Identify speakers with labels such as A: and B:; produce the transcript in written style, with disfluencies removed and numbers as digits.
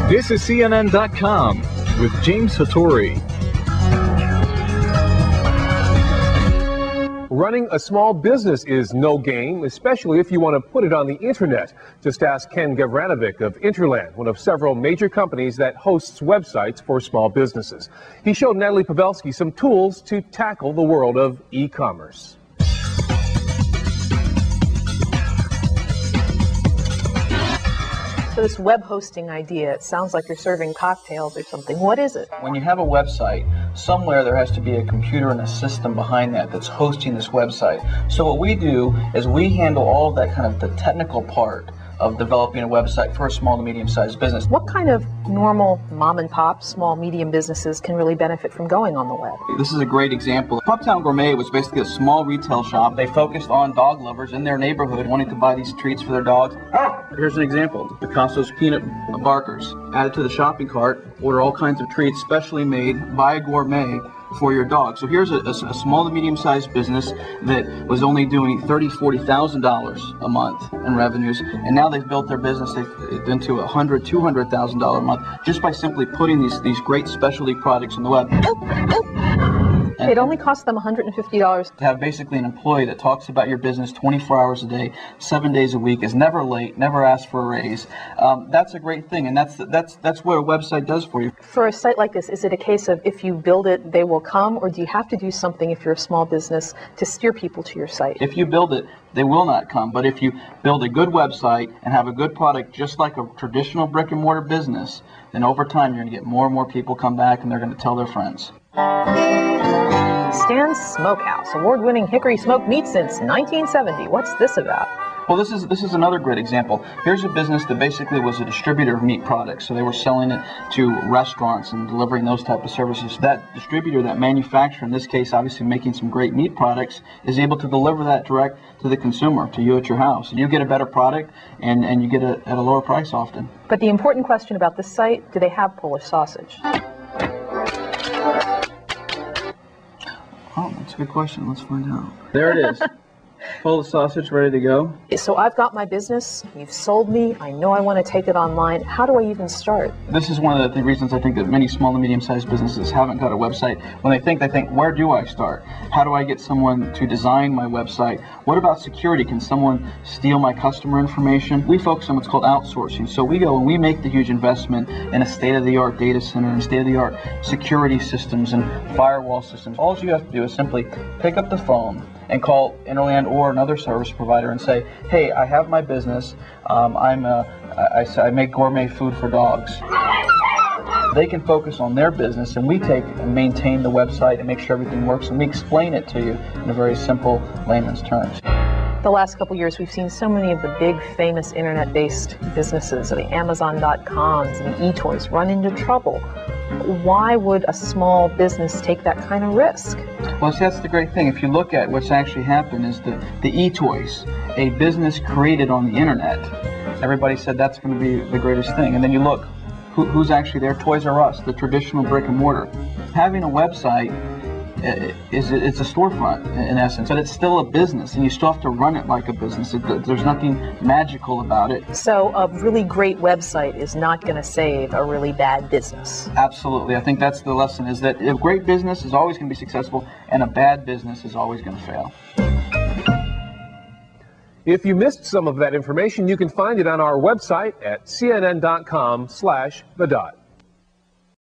A: This is CNN.com with James Hattori.
B: Running a small business is no game, especially if you want to put it on the internet. Just ask Ken Gavranovic of Interland, one of several major companies that hosts websites for small businesses. He showed Natalie Pavelski some tools to tackle the world of e-commerce.
C: So this web hosting idea, it sounds like you're serving cocktails or something. What is it?
D: When you have a website, somewhere there has to be a computer and a system behind that that's hosting this website. So what we do is we handle all of that kind of the technical part of developing a website for a small to medium-sized business.
C: What kind of normal mom and pop, small, medium businesses can really benefit from going on the web?
D: This is a great example. Puptown Gourmet was basically a small retail shop. They focused on dog lovers in their neighborhood wanting to buy these treats for their dogs. Here's an example. Picasso's peanut barkers. Add it to the shopping cart, order all kinds of treats specially made by a gourmet for your dog. So here's a small to medium-sized business that was only doing $30,000, $40,000 a month in revenues, and now they've built their business into $100,000, $200,000 a month just by simply putting these great specialty products on the web.
C: It only costs them $150.
D: To have basically an employee that talks about your business 24 hours a day, 7 days a week, is never late, never asks for a raise. That's a great thing, and that's what a website does for you.
C: For a site like this, is it a case of if you build it, they will come, or do you have to do something if you're a small business to steer people to your site?
D: If you build it, they will not come. But if you build a good website and have a good product, just like a traditional brick and mortar business, then over time you're going to get more and more people come back and they're going to tell their friends.
C: Stan's Smokehouse, award-winning hickory smoked meat since 1970. What's this about?
D: Well, this is another great example. Here's a business that basically was a distributor of meat products. So they were selling it to restaurants and delivering those type of services. That distributor, that manufacturer, in this case obviously making some great meat products, is able to deliver that direct to the consumer, to you at your house. And you get a better product and you get it at a lower price often.
C: But the important question about this site, do they have Polish sausage?
D: Oh, that's a good question. Let's find out. There it is. Polish sausage ready to go.
C: So I've got my business, you've sold me, I know I want to take it online. How do I even start?
D: This is one of the reasons I think that many small and medium-sized businesses haven't got a website. When they think, where do I start? How do I get someone to design my website? What about security? Can someone steal my customer information? We focus on what's called outsourcing. So we go and we make the huge investment in a state-of-the-art data center and state-of-the-art security systems and firewall systems. All you have to do is simply pick up the phone and call Interland or another service provider and say, hey, I have my business, I make gourmet food for dogs. They can focus on their business, and we take and maintain the website and make sure everything works, and we explain it to you in a very simple layman's terms.
C: The last couple years, we've seen so many of the big, famous internet-based businesses, the Amazon.coms and the eToys, run into trouble. Why would a small business take that kind of risk?
D: Well, see, that's the great thing. If you look at what's actually happened is the eToys, a business created on the internet. Everybody said that's going to be the greatest thing. And then you look, who's actually there? Toys R Us, the traditional brick and mortar. Having a website, it's a storefront in essence, but it's still a business, and you still have to run it like a business. There's nothing magical about it.
C: So a really great website is not going to save a really bad business.
D: Absolutely. I think that's the lesson, is that a great business is always going to be successful, and a bad business is always going to fail.
B: If you missed some of that information, you can find it on our website at cnn.com/thedot.